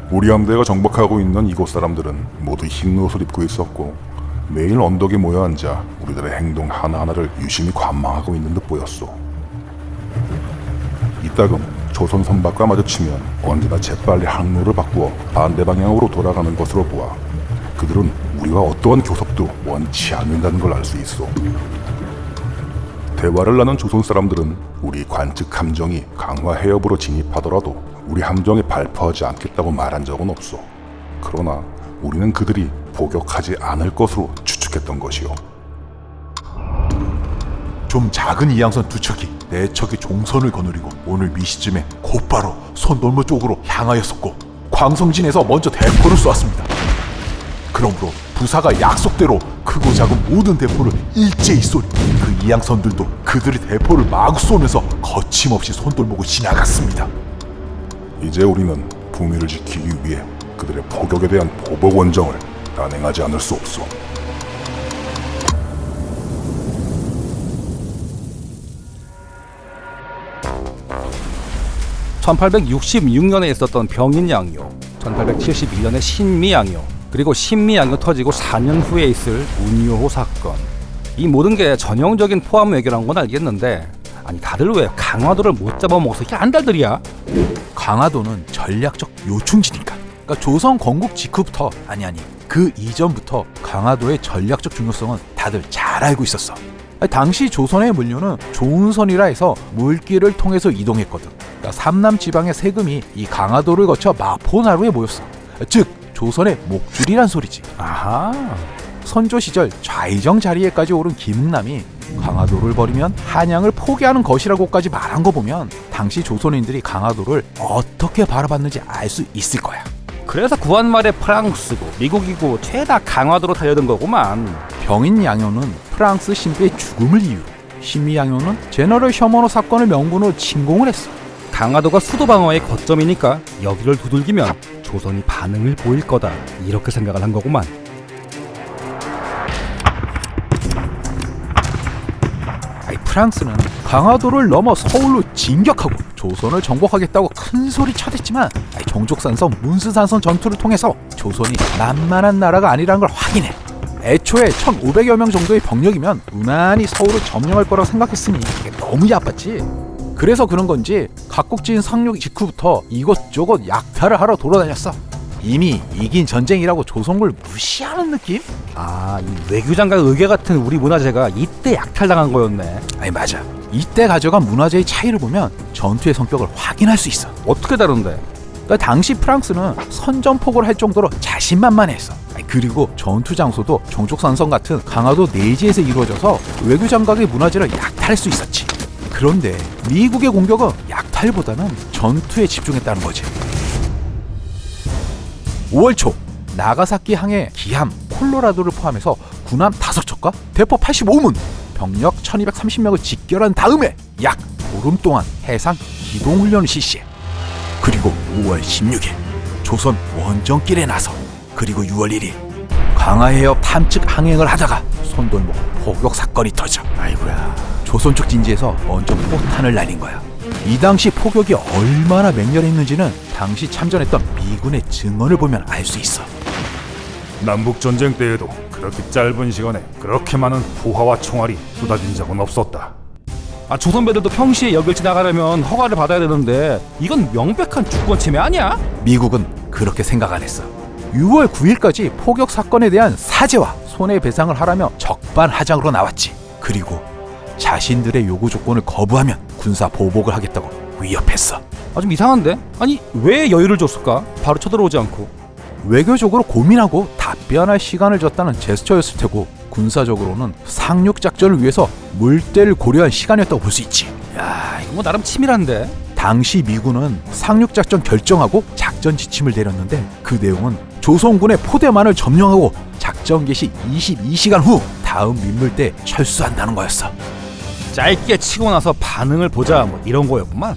우리 함대가 정박하고 있는 이곳 사람들은 모두 흰 옷을 입고 있었고 매일 언덕에 모여 앉아 우리들의 행동 하나하나를 유심히 관망하고 있는 듯 보였소. 이따금 조선 선박과 마주치면 언제나 재빨리 항로를 바꾸어 반대 방향으로 돌아가는 것으로 보아 그들은 우리와 어떠한 교섭도 원치 않는다는 걸 알 수 있어. 대화를 나눈 조선 사람들은 우리 관측 함정이 강화 해협으로 진입하더라도 우리 함정에 발포하지 않겠다고 말한 적은 없어. 그러나 우리는 그들이 포격하지 않을 것으로 추측했던 것이요. 좀 작은 이양선 두 척이 내 척의 종선을 거느리고 오늘 미시쯤에 곧바로 손돌모 쪽으로 향하였었고 광성진에서 먼저 대포를 쏘았습니다. 그러므로 부사가 약속대로 크고 작은 모든 대포를 일제히 쏘니 그 이양선들도 그들의 대포를 마구 쏘면서 거침없이 손돌모고 지나갔습니다. 이제 우리는 북미를 지키기 위해 그들의 포격에 대한 보복 원정을 단행하지 않을 수 없어. (1866년에) 있었던 병인양요, 1871년에 신미양요, 그리고 신미양요 터지고 4년 후에 있을 운요호 사건. 이 모든 게 전형적인 포함 외교란 건 알겠는데, 아니 다들 왜 강화도를 못 잡아먹어서 이게 안달들이야? 강화도는 전략적 요충지니까. 그러니까 조선 건국 직후부터 그 이전부터 강화도의 전략적 중요성은 다들 잘 알고 있었어. 당시 조선의 물류는 조운선이라 해서 물길을 통해서 이동했거든. 그러니까 삼남 지방의 세금이 이 강화도를 거쳐 마포나루에 모였어. 즉 조선의 목줄이란 소리지. 아하. 선조 시절 좌의정 자리에까지 오른 김응남이 강화도를 버리면 한양을 포기하는 것이라고까지 말한 거 보면 당시 조선인들이 강화도를 어떻게 바라봤는지 알 수 있을 거야. 그래서 구한 말에 프랑스고 미국이고 죄다 강화도로 달려든 거구만. 병인양요는 프랑스 신부의 죽음을 이유로, 신미양요는 제너럴 셔머너 사건을 명분으로 침공을 했어. 강화도가 수도 방어의 거점이니까 여기를 두들기면 조선이 반응을 보일 거다, 이렇게 생각을 한 거구만. 프랑스는 강화도를 넘어 서울로 진격하고 조선을 정복하겠다고 큰 소리 쳐댔지만 종족산성 문스산성 전투를 통해서 조선이 만만한 나라가 아니라는 걸 확인해. 애초에 1500여 명 정도의 병력이면 무난히 서울을 점령할 거라고 생각했으니 이게 너무 얕봤지. 그래서 그런 건지 각국지인 상륙 직후부터 이것저것 약탈을 하러 돌아다녔어. 이미 이긴 전쟁이라고 조선군을 무시하는 느낌? 아, 이 외교장과 의궤 같은 우리 문화재가 이때 약탈당한 거였네. 아니 맞아. 이때 가져간 문화재의 차이를 보면 전투의 성격을 확인할 수 있어. 어떻게 다른데? 그러니까 당시 프랑스는 선전포고를 할 정도로 자신만만했어. 그리고 전투 장소도 종족산성 같은 강화도 내지에서 이루어져서 외교장각의 문화재를 약탈할 수 있었지. 그런데 미국의 공격은 약탈보다는 전투에 집중했다는 거지. 5월 초 나가사키 항해 기함 콜로라도를 포함해서 군함 5척과 대포 85문, 병력 1230명을 직결한 다음에 약 보름 동안 해상 기동훈련을 실시해. 그리고 5월 16일 조선 원정길에 나서 그리고 6월 1일 강화해협 탐측 항행을 하다가 손돌모 포격 사건이 터져. 아이고야. 조선 쪽 진지에서 먼저 포탄을 날린 거야. 이 당시 포격이 얼마나 맹렬했는지는 당시 참전했던 미군의 증언을 보면 알 수 있어. 남북전쟁 때에도 그렇게 짧은 시간에 그렇게 많은 포화와 총알이 쏟아진 적은 없었다. 아, 조선 배들도 평시에 여길 지나가려면 허가를 받아야 되는데 이건 명백한 주권 침해 아니야? 미국은 그렇게 생각 안 했어. 6월 9일까지 포격 사건에 대한 사죄와 손해배상을 하라며 적반하장으로 나왔지. 그리고 자신들의 요구 조건을 거부하면 군사 보복을 하겠다고 위협했어. 아, 좀 이상한데? 아니 왜 여유를 줬을까? 바로 쳐들어오지 않고. 외교적으로 고민하고 답변할 시간을 줬다는 제스처였을 테고 군사적으로는 상륙작전을 위해서 물때를 고려한 시간이었다고 볼 수 있지. 야, 이거 뭐 나름 치밀한데? 당시 미군은 상륙작전 결정하고 작전 지침을 내렸는데 그 내용은 조선군의 포대만을 점령하고 작전 개시 22시간 후 다음 민물대에 철수한다는 거였어. 짧게 치고 나서 반응을 보자, 뭐 이런 거였구만.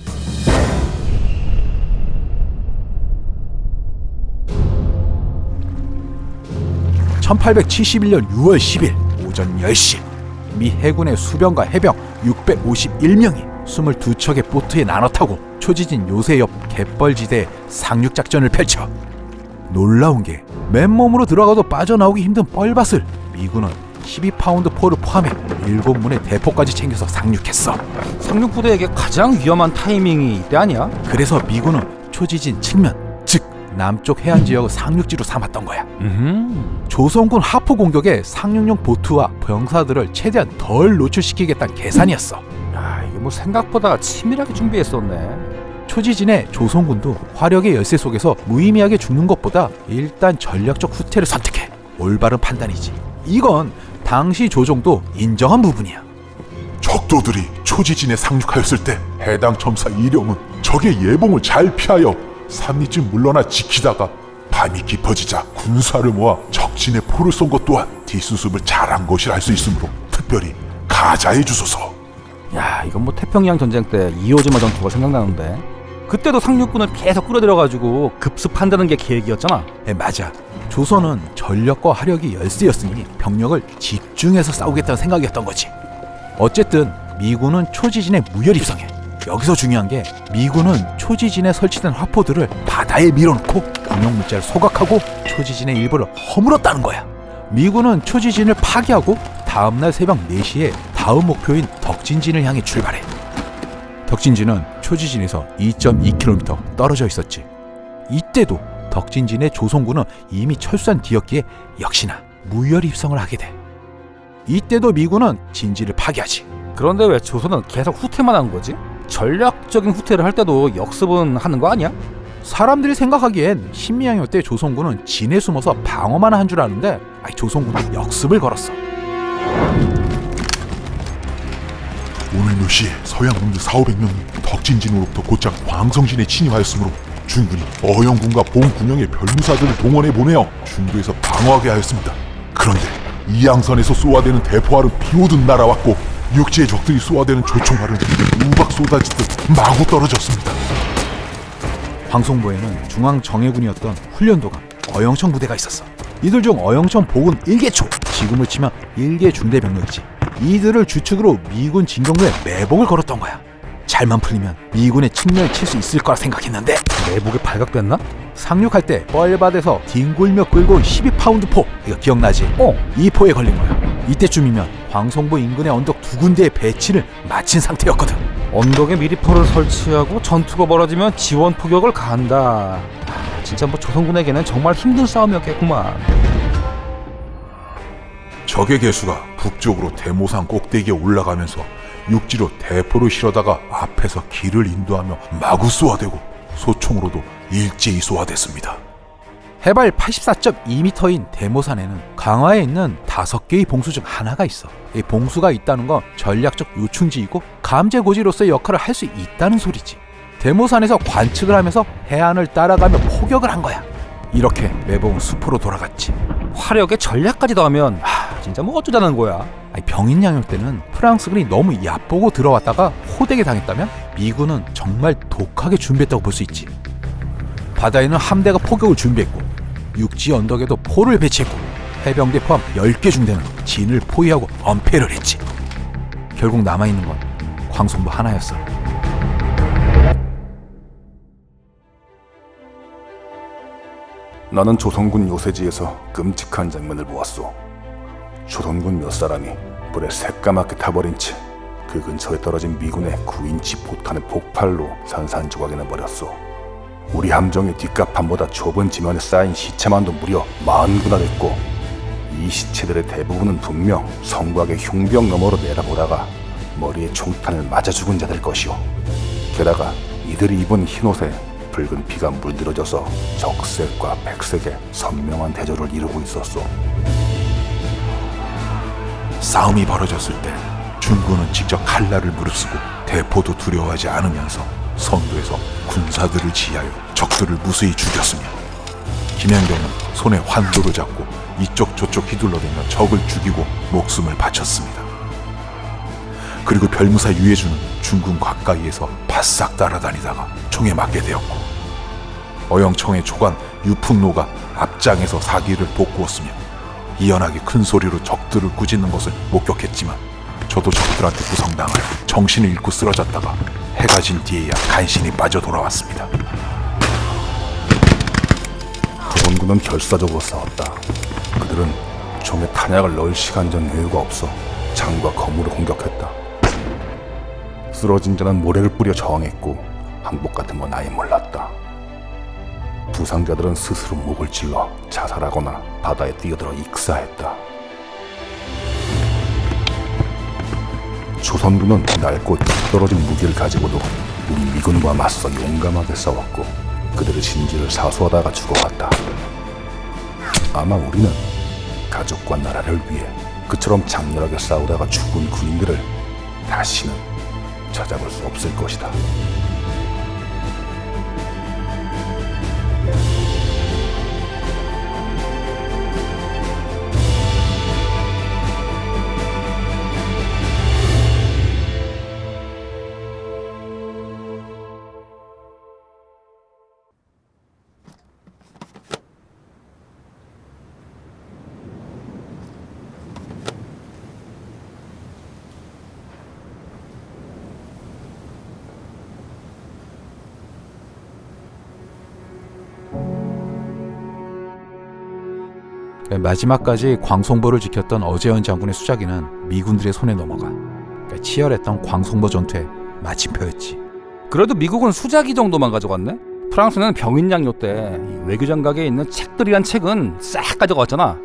(1871년 6월 10일) 오전 10시 미 해군의 수병과 해병 651명이 22척의 보트에 나눠 타고 초지진 요새 옆 갯벌지대에 상륙작전을 펼쳐 놀라운 게 맨몸으로 들어가도 빠져나오기 힘든 뻘밭을 미군은 12파운드 포를 포함해 7문의 대포까지 챙겨서 상륙했어. 상륙부대에게 가장 위험한 타이밍이 이때 아니야? 그래서 미군은 초지진 측면, 즉 남쪽 해안 지역을 상륙지로 삼았던 거야. 조선군 하포 공격에 상륙용 보트와 병사들을 최대한 덜 노출시키겠다는 계산이었어. 야, 이게 뭐 생각보다 치밀하게 준비했었네. 초지진의 조선군도 화력의 열세 속에서 무의미하게 죽는 것보다 일단 전략적 후퇴를 선택해. 올바른 판단이지. 이건 당시 조정도 인정한 부분이야. 적도들이 초지진에 상륙하였을 때 해당 첨사 이령은 적의 예봉을 잘 피하여 산리쯤 물러나 지키다가 밤이 깊어지자 군사를 모아 적진에 포를 쏜 것 또한 뒷수습을 잘한 것이라 할 수 있으므로 특별히 가자해 주소서. 야, 이건 뭐 태평양 전쟁 때 이오즈마 전투가 생각나는데 그때도 상륙군을 계속 끌어들여가지고 급습한다는 게 계획이었잖아. 맞아. 조선은 전력과 화력이 열세였으니 병력을 집중해서 싸우겠다는 생각이었던 거지. 어쨌든 미군은 초지진에 무혈입성해. 여기서 중요한 게 미군은 초지진에 설치된 화포들을 바다에 밀어놓고 군용물자를 소각하고 초지진의 일부를 허물었다는 거야. 미군은 초지진을 파괴하고 다음날 새벽 4시에 다음 목표인 덕진진을 향해 출발해. 덕진진은 초지진에서 2.2km 떨어져 있었지. 이때도 덕진진의 조선군은 이미 철수한 뒤였기에 역시나 무혈입성을 하게 돼. 이때도 미군은 진지를 파괴하지. 그런데 왜 조선은 계속 후퇴만 한 거지? 전략적인 후퇴를 할 때도 역습은 하는 거 아니야? 사람들이 생각하기엔 신미양요 때 조선군은 진에 숨어서 방어만 한 줄 아는데 조선군은 역습을 걸었어. 오늘 몇 시에 서양군대 4,500명이 덕진진으로부터 곧장 광성진에 침입하였으므로 중군이 어영군과 봉군영의 별무사들을 동원해 보내어 중도에서 방어하게 하였습니다. 그런데 이양선에서 쏘아대는 대포알은 비오듯 날아왔고 육지의 적들이 쏘아대는 조총알은 우박 쏟아지듯 마구 떨어졌습니다. 황송보에는 중앙 정예군이었던 훈련도감 어영청 부대가 있었어. 이들 중 어영청 복은 1개초, 지금을 치면 1개 중대병력이지. 이들을 주축으로 미군 진격로에 매복을 걸었던 거야. 잘만 풀리면 미군의 측면을 칠 수 있을 거라 생각했는데 내복에 발각됐나? 상륙할 때 뻘밭에서 뒹굴며 끌고 온 12파운드 포, 이거 기억나지? 이 포에 걸린 거야. 이때쯤이면 광송보 인근의 언덕 2군데의 배치를 마친 상태였거든. 언덕에 미리 포를 설치하고 전투가 벌어지면 지원 포격을 가한다. 진짜 뭐 조선군에게는 정말 힘든 싸움이었겠구만. 적의 개수가 북쪽으로 대모산 꼭대기에 올라가면서 육지로 대포를 실어다가 앞에서 길을 인도하며 마구 쏘아대고 소총으로도 일제히 쏘아댔습니다. 해발 84.2m인 대모산에는 강화에 있는 5개의 봉수 중 하나가 있어. 이 봉수가 있다는 건 전략적 요충지이고 감제고지로서의 역할을 할 수 있다는 소리지. 대모산에서 관측을 하면서 해안을 따라가며 포격을 한 거야. 이렇게 매봉은 수포로 돌아갔지. 화력에 전략까지 더하면 진짜 뭐 어쩌자는 거야. 병인양요 때는 프랑스군이 너무 얕보고 들어왔다가 호되게 당했다면 미군은 정말 독하게 준비했다고 볼 수 있지. 바다에는 함대가 포격을 준비했고 육지 언덕에도 포를 배치했고 해병대 포함 10개 중대는 진을 포위하고 엄폐를 했지. 결국 남아있는 건 광송보 하나였어. 나는 조선군 요새지에서 끔찍한 장면을 보았소. 조선군 몇 사람이 불에 새까맣게 타버린 채 그 근처에 떨어진 미군의 9인치 포탄을 폭발로 산산조각이 나버렸소. 우리 함정의 뒷갑판보다 좁은 지면에 쌓인 시체만도 무려 40구나 됐고 이 시체들의 대부분은 분명 성곽의 흉병 너머로 내다보다가 머리에 총탄을 맞아 죽은 자들 것이오. 게다가 이들이 입은 흰옷에 붉은 피가 물들어져서 적색과 백색의 선명한 대조를 이루고 있었소. 싸움이 벌어졌을 때 중군은 직접 칼날을 무릅쓰고 대포도 두려워하지 않으면서 선두에서 군사들을 지휘하여 적들을 무수히 죽였으며 김양경은 손에 환도를 잡고 이쪽 저쪽 휘둘러대며 적을 죽이고 목숨을 바쳤습니다. 그리고 별무사 유해주는 중군 가까이에서 바싹 따라다니다가 총에 맞게 되었고 어영청의 조관 유풍노가 앞장에서 사기를 돋구었으며 이연하게 큰 소리로 적들을 꾸짖는 것을 목격했지만 저도 적들한테 구성당하여 정신을 잃고 쓰러졌다가 해가 진 뒤에야 간신히 빠져 돌아왔습니다. 조선군은 결사적으로 싸웠다. 그들은 총에 탄약을 넣을 시간적 여유가 없어 창과 건물을 공격했다. 쓰러진 자는 모래를 뿌려 저항했고 항복 같은 건 아예 몰랐다. 부상자들은 스스로 목을 찔러 자살하거나 바다에 뛰어들어 익사했다. 조선군은 낡고 떨어진 무기를 가지고도 우리 미군과 맞서 용감하게 싸웠고 그들의 진지를 사수하다가 죽어갔다. 아마 우리는 가족과 나라를 위해 그처럼 장렬하게 싸우다가 죽은 군인들을 다시는 찾아볼 수 없을 것이다. 마지막까지 광송보를 지켰던 어제현 장군의 수자기는 미군들의 손에 넘어가 치열했던 광송보 전투의 마침표였지. 그래도 미국은 수자기 정도만 가져갔네? 프랑스는 병인양요 때 외교장각에 있는 책들이란 책은 싹 가져갔잖아.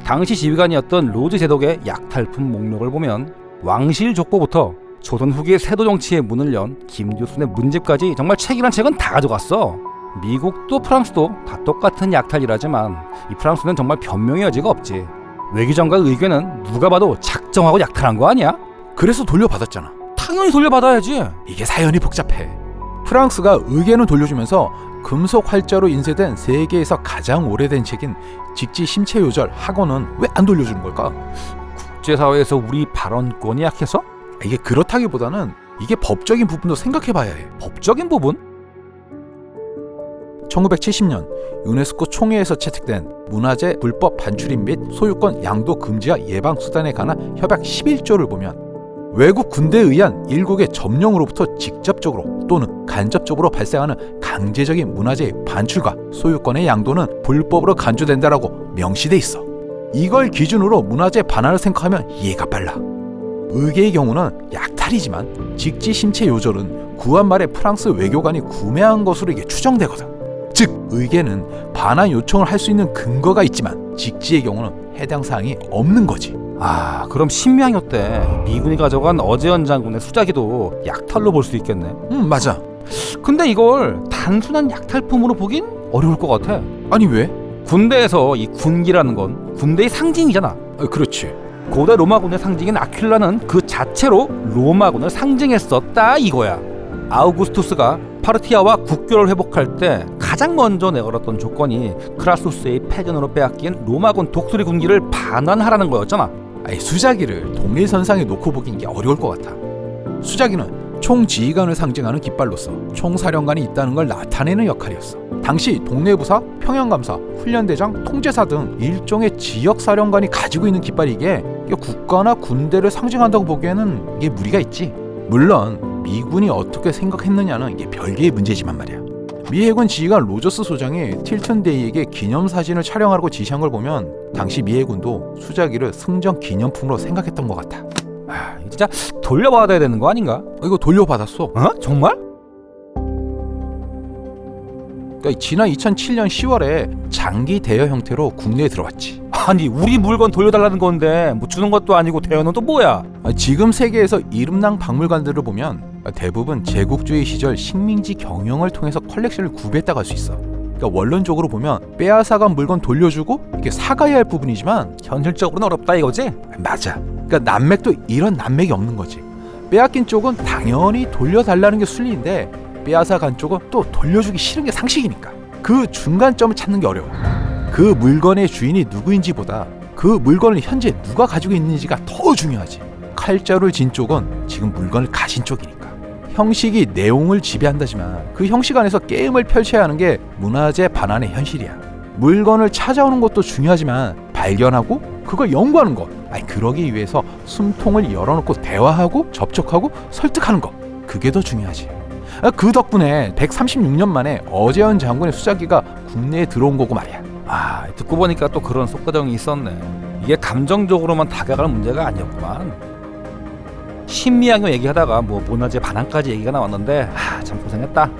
당시 지휘관이었던 로즈 제독의 약탈품 목록을 보면 왕실 족보부터 조선 후기의 세도 정치의 문을 연 김두순의 문집까지 정말 책이란 책은 다 가져갔어. 미국도 프랑스도 다 똑같은 약탈이라지만 이 프랑스는 정말 변명의 여지가 없지. 외교장관 의견은 누가 봐도 작정하고 약탈한 거 아니야? 그래서 돌려받았잖아. 당연히 돌려받아야지. 이게 사연이 복잡해. 프랑스가 의견을 돌려주면서 금속 활자로 인쇄된 세계에서 가장 오래된 책인 직지 심체요절 학원은 왜 안 돌려주는 걸까? 국제사회에서 우리 발언권이 약해서? 이게 그렇다기보다는 이게 법적인 부분도 생각해봐야 해. 법적인 부분? 1970년 유네스코 총회에서 채택된 문화재 불법 반출입 및 소유권 양도 금지와 예방 수단에 관한 협약 11조를 보면 외국 군대에 의한 일국의 점령으로부터 직접적으로 또는 간접적으로 발생하는 강제적인 문화재의 반출과 소유권의 양도는 불법으로 간주된다라고 명시돼 있어. 이걸 기준으로 문화재 반환을 생각하면 이해가 빨라. 의계의 경우는 약탈이지만 직지 심체 요절은 구한 말에 프랑스 외교관이 구매한 것으로 이게 추정되거든. 즉 의계는 반환 요청을 할 수 있는 근거가 있지만 직지의 경우는 해당 사항이 없는 거지. 아, 그럼 신명요 때 미군이 가져간 어제현 장군의 수자기도 약탈로 볼 수 있겠네. 맞아. 근데 이걸 단순한 약탈품으로 보긴 어려울 것 같아. 아니 왜? 군대에서 이 군기라는 건 군대의 상징이잖아. 그렇지. 고대 로마군의 상징인 아퀴라는 그 자체로 로마군을 상징했었다 이거야. 아우구스투스가 파르티아와 국교를 회복할 때 가장 먼저 내걸었던 조건이 크라수스의 패전으로 빼앗긴 로마군 독수리 군기를 반환하라는 거였잖아. 수자기를 동일선상에 놓고 보긴 게 어려울 것 같아. 수자기는 총지휘관을 상징하는 깃발로서 총사령관이 있다는 걸 나타내는 역할이었어. 당시 동네부사, 평양감사, 훈련대장, 통제사 등 일종의 지역사령관이 가지고 있는 깃발이기에 국가나 군대를 상징한다고 보기에는 이게 무리가 있지. 물론 미군이 어떻게 생각했느냐는 이게 별개의 문제지만 말이야. 미 해군 지휘관 로저스 소장이 틸튼데이에게 기념사진을 촬영하라고 지시한 걸 보면 당시 미 해군도 수자기를 승전 기념품으로 생각했던 것 같아. 진짜 돌려받아야 되는 거 아닌가? 이거 돌려받았어. 정말? 그러니까 지난 2007년 10월에 장기 대여 형태로 국내에 들어왔지. 아니 우리 물건 돌려달라는 건데 뭐 주는 것도 아니고 대여는 또 뭐야? 지금 세계에서 이름난 박물관들을 보면 대부분 제국주의 시절 식민지 경영을 통해서 컬렉션을 구비했다고 할 수 있어. 그러니까 원론적으로 보면 빼앗아간 물건 돌려주고 이게 사가야 할 부분이지만 현실적으로는 어렵다 이거지? 맞아. 그러니까 난맥도 이런 난맥이 없는 거지. 빼앗긴 쪽은 당연히 돌려달라는 게 순리인데 빼앗아간 쪽은 또 돌려주기 싫은 게 상식이니까 그 중간점을 찾는 게 어려워. 그 물건의 주인이 누구인지보다 그 물건을 현재 누가 가지고 있는지가 더 중요하지. 칼자루를 진 쪽은 지금 물건을 가진 쪽이니까. 형식이 내용을 지배한다지만 그 형식 안에서 게임을 펼쳐야 하는 게 문화재 반환의 현실이야. 물건을 찾아오는 것도 중요하지만 발견하고 그걸 연구하는 것, 그러기 위해서 숨통을 열어놓고 대화하고 접촉하고 설득하는 것, 그게 더 중요하지. 그 덕분에 136년 만에 어재현 장군의 수자기가 국내에 들어온 거고 말이야. 듣고 보니까 또 그런 속과정이 있었네. 이게 감정적으로만 다가가는 문제가 아니었구만. 신미양요 얘기하다가 뭐 문화재 반환까지 얘기가 나왔는데 참 고생했다.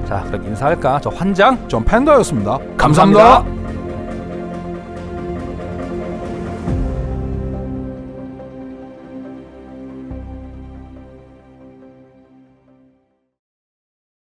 자, 그럼 인사할까? 저 환장 전 팬더였습니다. 감사합니다.